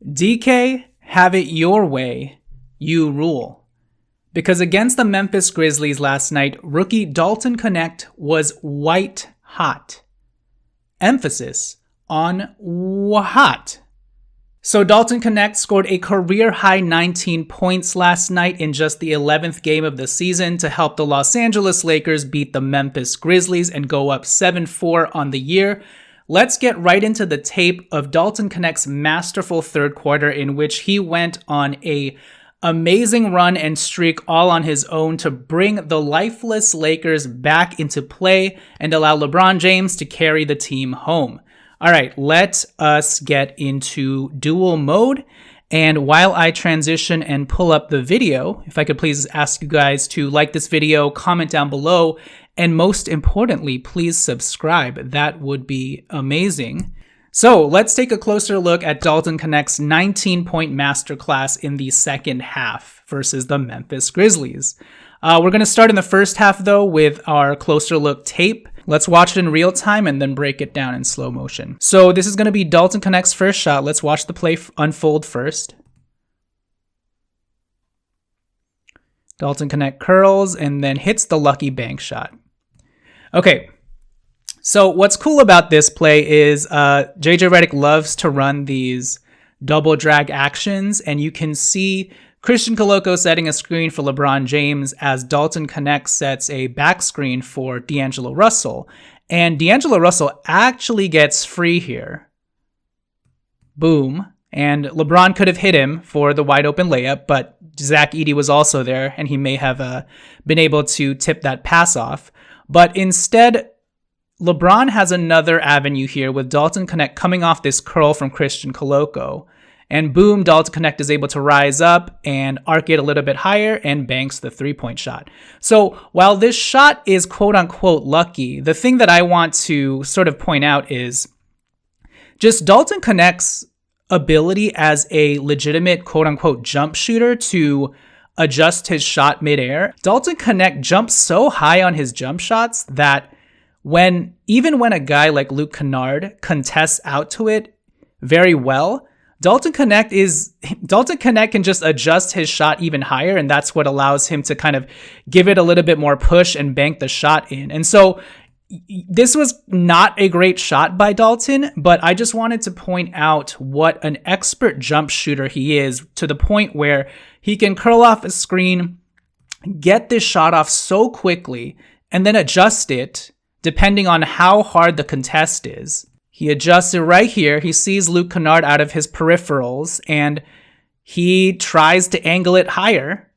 DK, have it your way. You rule. Because against the Memphis Grizzlies last night, rookie Dalton Knecht was white hot. Emphasis on hot. So Dalton Knecht scored a career-high 19 points last night in just the 11th game of the season to help the Los Angeles Lakers beat the Memphis Grizzlies and go up 7-4 on the year. Let's get right into the tape of Dalton Knecht's masterful third quarter in which he went on a amazing run and streak all on his own to bring the lifeless Lakers back into play and allow LeBron James to carry the team home. All right, let us get into dual mode. And while I transition and pull up the video, if I could please ask you guys to like this video, comment down below, and most importantly, please subscribe. That would be amazing. So let's take a closer look at Dalton Knecht's 19-point masterclass in the second half versus the Memphis Grizzlies. We're going to start in the first half, though, with our closer look tape. Let's watch it in real time and then break it down in slow motion. So this is going to be Dalton Knecht's first shot. Let's watch the play unfold first. Dalton Knecht curls and then hits the lucky bank shot. Okay. So what's cool about this play is JJ Redick loves to run these double drag actions, and you can see Christian Koloko setting a screen for LeBron James as Dalton Knecht sets a back screen for D'Angelo Russell. And D'Angelo Russell actually gets free here. Boom. And LeBron could have hit him for the wide open layup, but Zach Edey was also there, and he may have been able to tip that pass off. But instead, LeBron has another avenue here with Dalton Knecht coming off this curl from Christian Koloko. And boom, Dalton Knecht is able to rise up and arc it a little bit higher and banks the three-point shot. So while this shot is quote-unquote lucky, the thing that I want to sort of point out is just Dalton Knecht's ability as a legitimate quote-unquote jump shooter to adjust his shot midair. Dalton Knecht jumps so high on his jump shots that even when a guy like Luke Kennard contests out to it very well, Dalton Knecht can just adjust his shot even higher, and that's what allows him to kind of give it a little bit more push and bank the shot in. And so this was not a great shot by Dalton, but I just wanted to point out what an expert jump shooter he is, to the point where he can curl off a screen, get this shot off so quickly, and then adjust it depending on how hard the contest is. He adjusts it right here. He sees Luke Kennard out of his peripherals, and he tries to angle it higher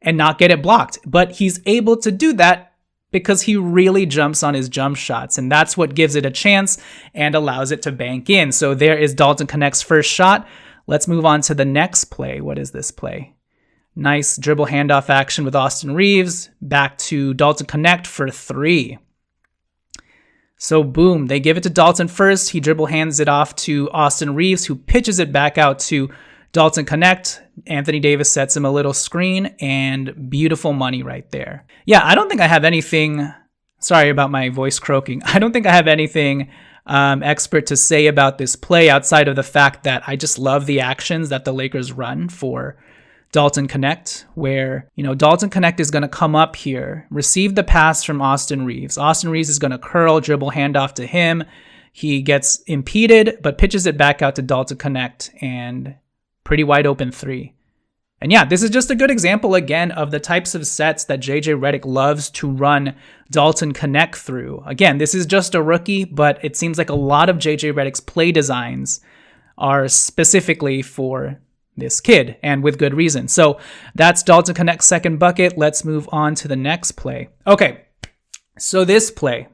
and not get it blocked. But he's able to do that because he really jumps on his jump shots, and that's what gives it a chance and allows it to bank in. So there is Dalton Knecht's first shot. Let's move on to the next play. What is this play? Nice dribble handoff action with Austin Reeves. Back to Dalton Knecht for three. So boom, they give it to Dalton first. He dribble hands it off to Austin Reeves, who pitches it back out to Dalton Knecht. Anthony Davis sets him a little screen, and beautiful money right there. Yeah, I don't think I have anything, sorry about my voice croaking. I don't think I have anything expert to say about this play outside of the fact that I just love the actions that the Lakers run for Dalton Knecht, where, Dalton Knecht is going to come up here, receive the pass from Austin Reeves. Austin Reeves is going to curl, dribble handoff to him. He gets impeded, but pitches it back out to Dalton Knecht, and pretty wide open three. And yeah, this is just a good example, again, of the types of sets that JJ Redick loves to run Dalton Knecht through. Again, this is just a rookie, but it seems like a lot of JJ Redick's play designs are specifically for this kid, and with good reason. So that's Dalton Knecht's second bucket. Let's move on to the next play. Okay, so this play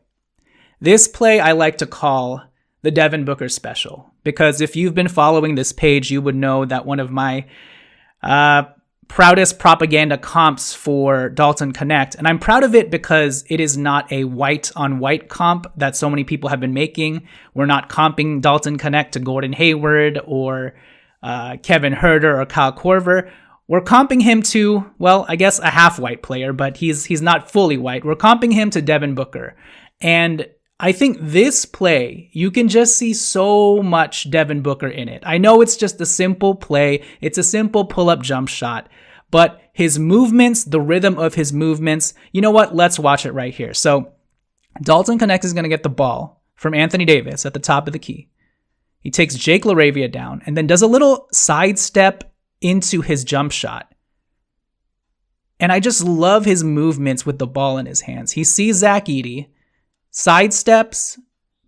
I like to call the Devin Booker special, because if you've been following this page, you would know that one of my proudest propaganda comps for Dalton Knecht, and I'm proud of it because it is not a white-on-white comp that so many people have been making. We're not comping Dalton Knecht to Gordon Hayward or Kevin Huerter or Kyle Korver. We're comping him to, well, I guess a half-white player, but he's not fully white. We're comping him to Devin Booker. And I think this play, you can just see so much Devin Booker in it. I know it's just a simple play. It's a simple pull-up jump shot. But his movements, the rhythm of his movements, you know what? Let's watch it right here. So Dalton Knecht is going to get the ball from Anthony Davis at the top of the key. He takes Jake LaRavia down and then does a little sidestep into his jump shot. And I just love his movements with the ball in his hands. He sees Zach Edey, sidesteps,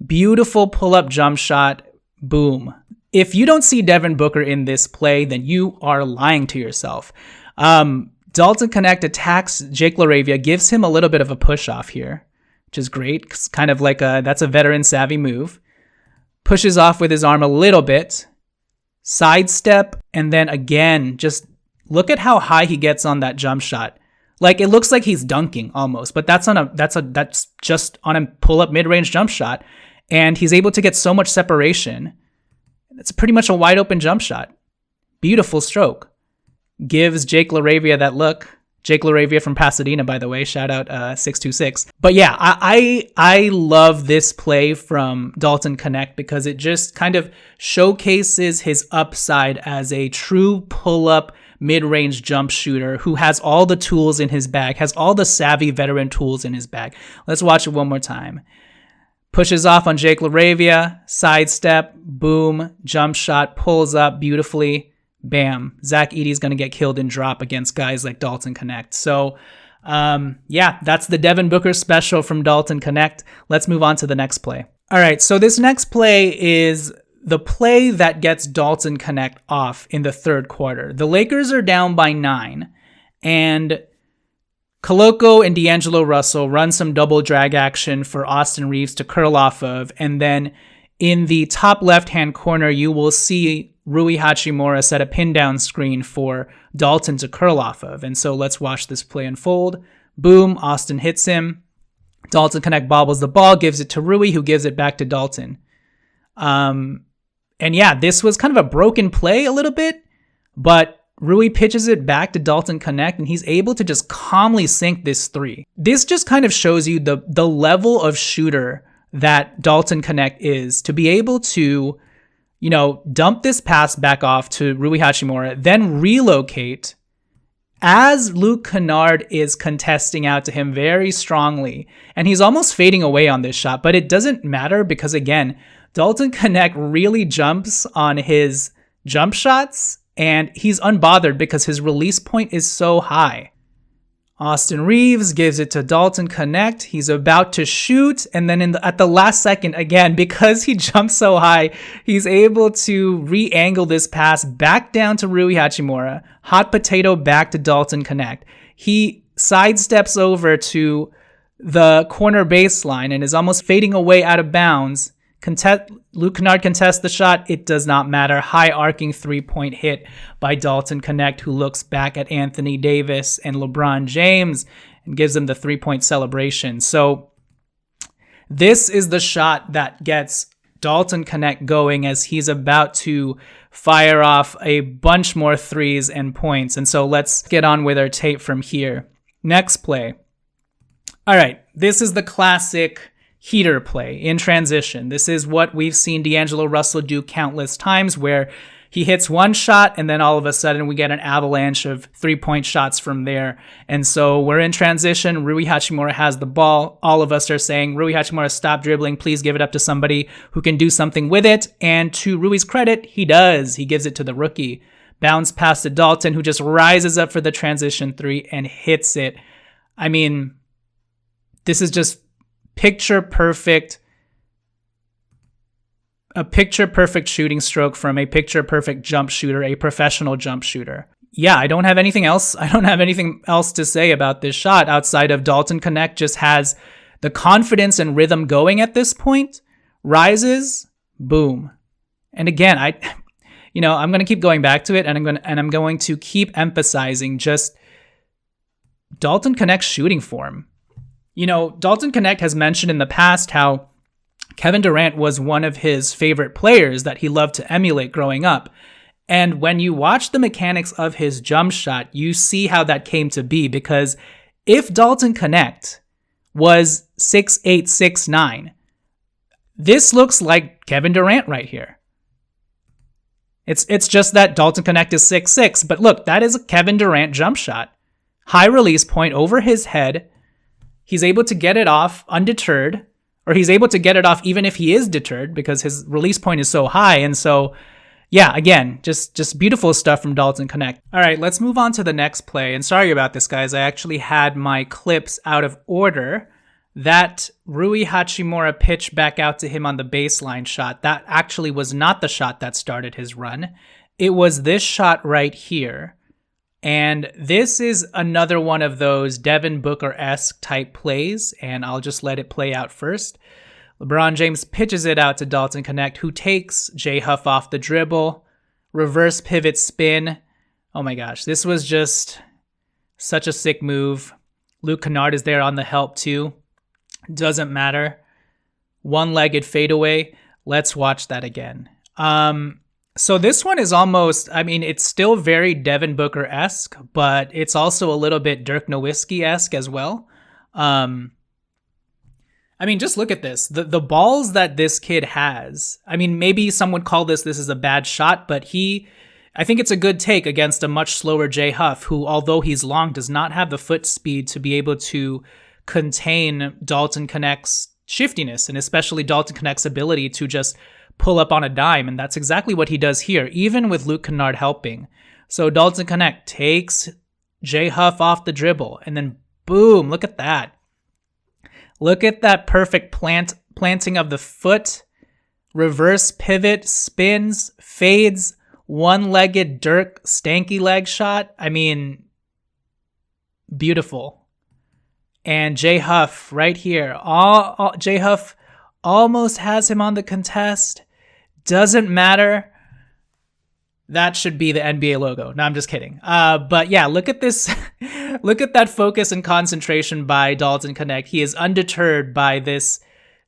beautiful pull-up jump shot, boom. If you don't see Devin Booker in this play, then you are lying to yourself. Dalton Knecht attacks Jake LaRavia, gives him a little bit of a push-off here, which is great. It's kind of like that's a veteran-savvy move. Pushes off with his arm a little bit, sidestep, and then again, just look at how high he gets on that jump shot. Like, it looks like he's dunking almost, but that's just on a pull-up mid-range jump shot, and he's able to get so much separation. It's pretty much a wide-open jump shot. Beautiful stroke. Gives Jake LaRavia that look. Jake LaRavia from Pasadena, by the way. Shout out 626. But yeah, I love this play from Dalton Knecht because it just kind of showcases his upside as a true pull-up mid-range jump shooter who has all the tools in his bag, has all the savvy veteran tools in his bag. Let's watch it one more time. Pushes off on Jake LaRavia, sidestep, boom, jump shot, pulls up beautifully, bam. Zach Edey's going to get killed in drop against guys like Dalton Knecht. So, yeah, that's the Devin Booker special from Dalton Knecht. Let's move on to the next play. All right, so this next play is the play that gets Dalton Knecht off in the third quarter. The Lakers are down by 9, and Koloko and D'Angelo Russell run some double drag action for Austin Reeves to curl off of, and then in the top left-hand corner, you will see Rui Hachimura set a pin-down screen for Dalton to curl off of. And so let's watch this play unfold. Boom, Austin hits him. Dalton Knecht bobbles the ball, gives it to Rui, who gives it back to Dalton. And yeah, this was kind of a broken play a little bit, but Rui pitches it back to Dalton Knecht, and he's able to just calmly sink this three. This just kind of shows you the level of shooter that Dalton Knecht is, to be able to, you know, dump this pass back off to Rui Hachimura, then relocate as Luke Kennard is contesting out to him very strongly. And he's almost fading away on this shot, but it doesn't matter because, again, Dalton Knecht really jumps on his jump shots, and he's unbothered because his release point is so high. Austin Reeves gives it to Dalton Knecht. He's about to shoot, and then at the last second, again, because he jumps so high, he's able to re-angle this pass back down to Rui Hachimura, hot potato back to Dalton Knecht. He sidesteps over to the corner baseline and is almost fading away out of bounds. Luke Kennard contests the shot. It does not matter. High arcing 3-point hit by Dalton Knecht, who looks back at Anthony Davis and LeBron James and gives them the 3-point celebration. So this is the shot that gets Dalton Knecht going as he's about to fire off a bunch more threes and points. And so let's get on with our tape from here. Next play. All right, this is the classic heater play in transition. This is what we've seen D'Angelo Russell do countless times, where he hits one shot and then all of a sudden we get an avalanche of 3-point shots from there. And so we're in transition. Rui Hachimura has the ball. All of us are saying, Rui Hachimura, stop dribbling. Please give it up to somebody who can do something with it. And to Rui's credit, he does. He gives it to the rookie. Bounce pass to Dalton, who just rises up for the transition three and hits it. I mean, this is just a picture perfect shooting stroke from a picture perfect jump shooter, a professional jump shooter. Yeah, I don't have anything else. I don't have anything else to say about this shot outside of Dalton Knecht just has the confidence and rhythm going at this point, rises, boom. And again, I'm going to keep going back to it, and I'm going to keep emphasizing just Dalton Knecht's shooting form. You know, Dalton Knecht has mentioned in the past how Kevin Durant was one of his favorite players that he loved to emulate growing up. And when you watch the mechanics of his jump shot, you see how that came to be, because if Dalton Knecht was 6'8", 6'9", This looks like Kevin Durant right here. It's just that Dalton Knecht is 6'6", but look, that is a Kevin Durant jump shot. High release point over his head. He's able to get it off undeterred, or he's able to get it off even if he is deterred because his release point is so high. And so, yeah, again, just beautiful stuff from Dalton Knecht. All right, let's move on to the next play. And sorry about this, guys. I actually had my clips out of order. That Rui Hachimura pitch back out to him on the baseline shot, that actually was not the shot that started his run. It was this shot right here. And this is another one of those Devin Booker-esque type plays, and I'll just let it play out first. LeBron James pitches it out to Dalton Knecht, who takes J. Huff off the dribble, reverse pivot spin. Oh my gosh, this was just such a sick move. Luke Kennard is there on the help too. Doesn't matter. One-legged fadeaway. Let's watch that again. So this one is almost, I mean, it's still very Devin Booker-esque, but it's also a little bit Dirk Nowitzki-esque as well. I mean, just look at this. The balls that this kid has, I mean, maybe some would call this is a bad shot, but I think it's a good take against a much slower J. Huff, who, although he's long, does not have the foot speed to be able to contain Dalton Knecht's shiftiness, and especially Dalton Knecht's ability to just pull up on a dime, and that's exactly what he does here, even with Luke Kennard helping. So Dalton Knecht takes J. Huff off the dribble, and then boom, look at that. Look at that perfect planting of the foot, reverse pivot, spins, fades, one-legged Dirk stanky leg shot. I mean, beautiful. And J. Huff right here. J. Huff almost has him on the contest. Doesn't matter. That should be the NBA logo. No, I'm just kidding. But yeah, look at this. Look at that focus and concentration by Dalton Knecht. He is undeterred by this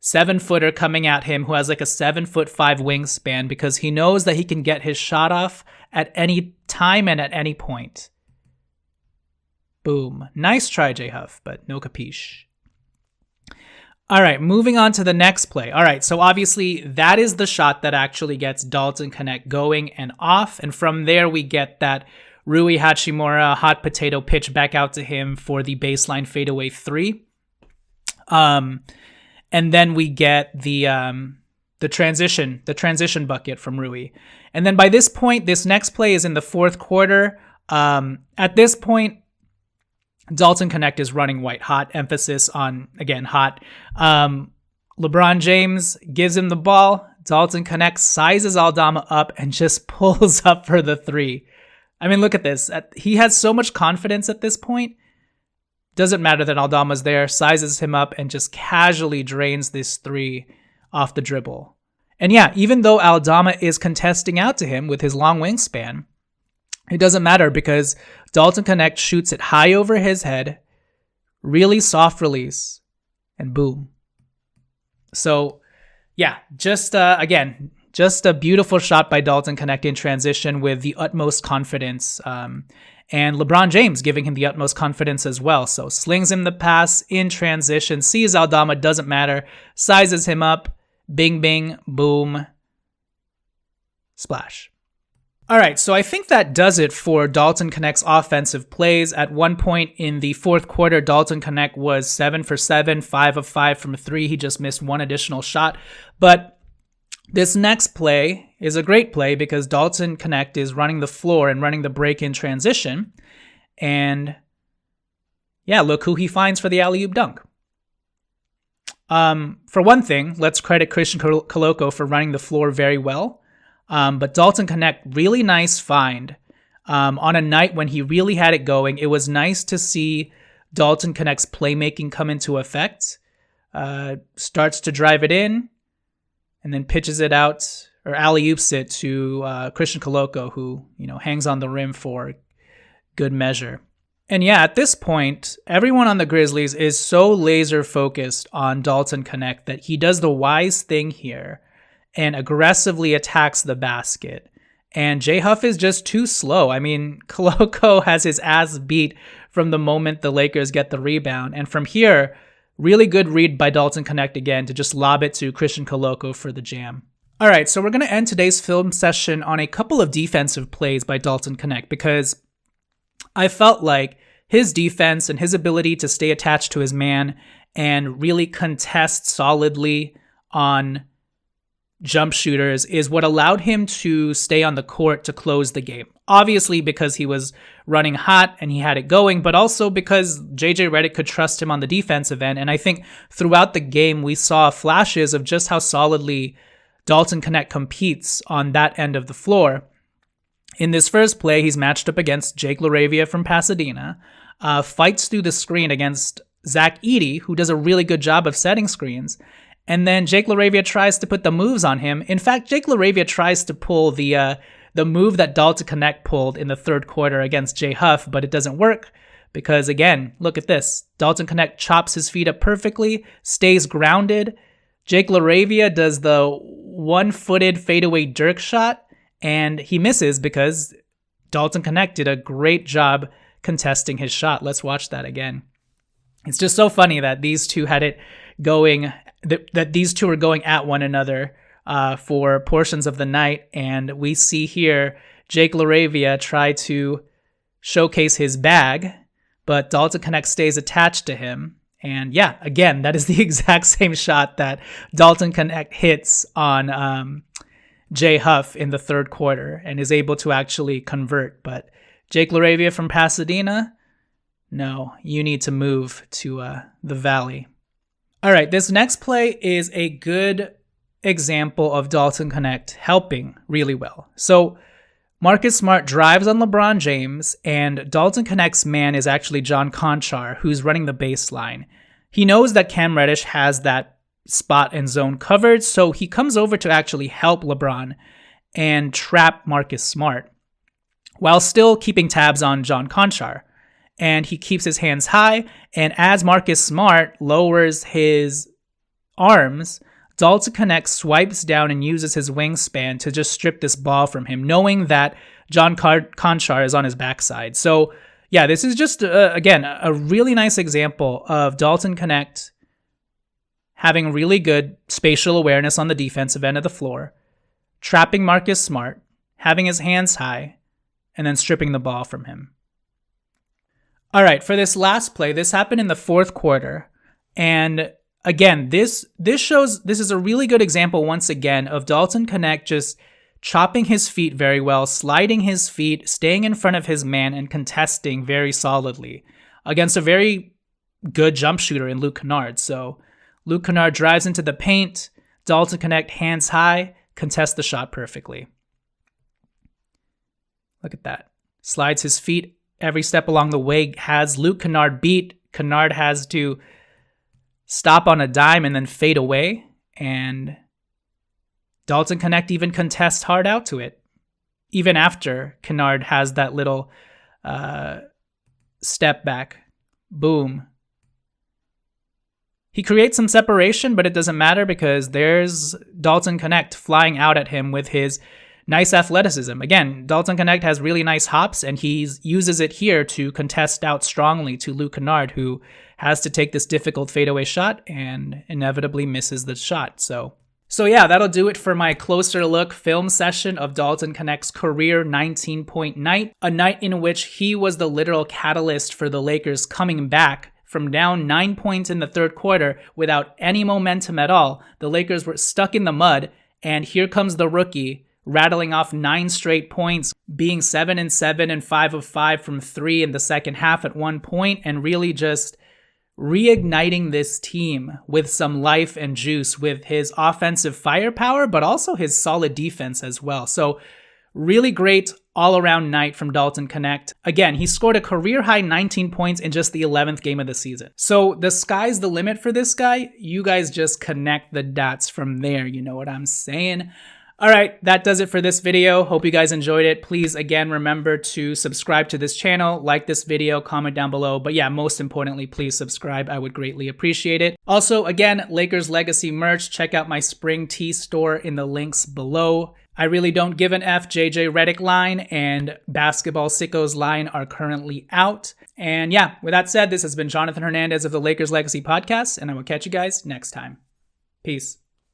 7-footer coming at him who has like a 7'5" wingspan, because he knows that he can get his shot off at any time and at any point. Boom. Nice try, J. Huff, but no capiche. All right, moving on to the next play. All right, so obviously that is the shot that actually gets Dalton Knecht going and off. And from there, we get that Rui Hachimura hot potato pitch back out to him for the baseline fadeaway 3. And then we get the transition bucket from Rui. And then by this point, this next play is in the fourth quarter. At this point, Dalton Knecht is running white hot, emphasis on, again, hot. LeBron James gives him the ball. Dalton Knecht sizes Aldama up and just pulls up for the 3. I mean, look at this. He has so much confidence at this point. Doesn't matter that Aldama's there, sizes him up and just casually drains this 3 off the dribble. And yeah, even though Aldama is contesting out to him with his long wingspan, it doesn't matter because Dalton Knecht shoots it high over his head, really soft release, and boom. So, yeah, just a beautiful shot by Dalton Knecht in transition with the utmost confidence. And LeBron James giving him the utmost confidence as well. So slings him the pass in transition, sees Aldama, doesn't matter, sizes him up, bing, bing, boom, splash. All right, so I think that does it for Dalton Knecht's offensive plays. At one point in the fourth quarter, Dalton Knecht was 7 for 7, 5 of 5 from 3. He just missed one additional shot. But this next play is a great play because Dalton Knecht is running the floor and running the break in transition. And yeah, look who he finds for the alley-oop dunk. For one thing, let's credit Christian Koloko for running the floor very well. But Dalton Knecht, really nice find. On a night when he really had it going, it was nice to see Dalton Knecht's playmaking come into effect. Starts to drive it in, and then pitches it out, or alley-oops it to Christian Koloko, who hangs on the rim for good measure. And yeah, at this point, everyone on the Grizzlies is so laser focused on Dalton Knecht that he does the wise thing here and aggressively attacks the basket. And J. Huff is just too slow. I mean, Koloko has his ass beat from the moment the Lakers get the rebound. And from here, Really good read by Dalton Knecht again to just lob it to Christian Coloco for the jam. All right, so we're going to end today's film session on a couple of defensive plays by Dalton Knecht because I felt like his defense and his ability to stay attached to his man and really contest solidly on jump shooters is what allowed him to stay on the court to close the game. Obviously because he was running hot and he had it going, but also because JJ Redick could trust him on the defensive end. And I think throughout the game, we saw flashes of just how solidly Dalton Knecht competes on that end of the floor. In this first play, he's matched up against Jake LaRavia from Pasadena, fights through the screen against Zach Edey, who does a really good job of setting screens. And then Jake LaRavia tries to put the moves on him. In fact, Jake LaRavia tries to pull the move that Dalton Knecht pulled in the third quarter against Jay Huff, but it doesn't work because, again, look at this. Dalton Knecht chops his feet up perfectly, stays grounded. Jake LaRavia does the one-footed fadeaway Dirk shot, and he misses because Dalton Knecht did a great job contesting his shot. Let's watch that again. It's just so funny that these two had it going, that these two are going at one another for portions of the night. And we see here Jake LaRavia try to showcase his bag, but Dalton Knecht stays attached to him. And yeah, again, that is the exact same shot that Dalton Knecht hits on Jay Huff in the third quarter and is able to actually convert. But Jake LaRavia from Pasadena, no, you need to move to the Valley. All right, this next play is a good example of Dalton Knecht helping really well. So Marcus Smart drives on LeBron James, and Dalton Knecht's man is actually John Conchar, who's running the baseline. He knows that Cam Reddish has that spot and zone covered, so he comes over to actually help LeBron and trap Marcus Smart while still keeping tabs on John Conchar. And he keeps his hands high, and as Marcus Smart lowers his arms, Dalton Knecht swipes down and uses his wingspan to just strip this ball from him, knowing that John Conchar is on his backside. So yeah, this is just, again, a really nice example of Dalton Knecht having really good spatial awareness on the defensive end of the floor, trapping Marcus Smart, having his hands high, and then stripping the ball from him. All right, for this last play, this happened in the fourth quarter. And again, this is a really good example, once again, of Dalton Knecht just chopping his feet very well, sliding his feet, staying in front of his man, and contesting very solidly against a very good jump shooter in Luke Kennard. So Luke Kennard drives into the paint, Dalton Knecht hands high, contests the shot perfectly. Look at that. Slides his feet every step along the way, has Luke Kennard beat. Kennard has to stop on a dime and then fade away. And Dalton Knecht even contests hard out to it, even after Kennard has that little step back. Boom. He creates some separation, but it doesn't matter because there's Dalton Knecht flying out at him with his nice athleticism. Again, Dalton Knecht has really nice hops, and he uses it here to contest out strongly to Luke Kennard, who has to take this difficult fadeaway shot and inevitably misses the shot. So yeah, that'll do it for my closer look film session of Dalton Knecht's career 19-point night, a night in which he was the literal catalyst for the Lakers coming back from down 9 points in the third quarter without any momentum at all. The Lakers were stuck in the mud, and here comes the rookie rattling off 9 straight points, being 7-7 and 5 of 5 from 3 in the second half at one point, and really just reigniting this team with some life and juice with his offensive firepower, but also his solid defense as well. So really great all-around night from Dalton Knecht. Again, he scored a career-high 19 points in just the 11th game of the season. So the sky's the limit for this guy. You guys just connect the dots from there. You know what I'm saying? All right, that does it for this video. Hope you guys enjoyed it. Please, again, remember to subscribe to this channel, like this video, comment down below. But yeah, most importantly, please subscribe. I would greatly appreciate it. Also, again, Lakers Legacy merch. Check out my spring tee store in the links below. I really don't give an F. JJ Redick line and Basketball Sickos line are currently out. And yeah, with that said, this has been Jonathan Hernandez of the Lakers Legacy Podcast, and I will catch you guys next time. Peace.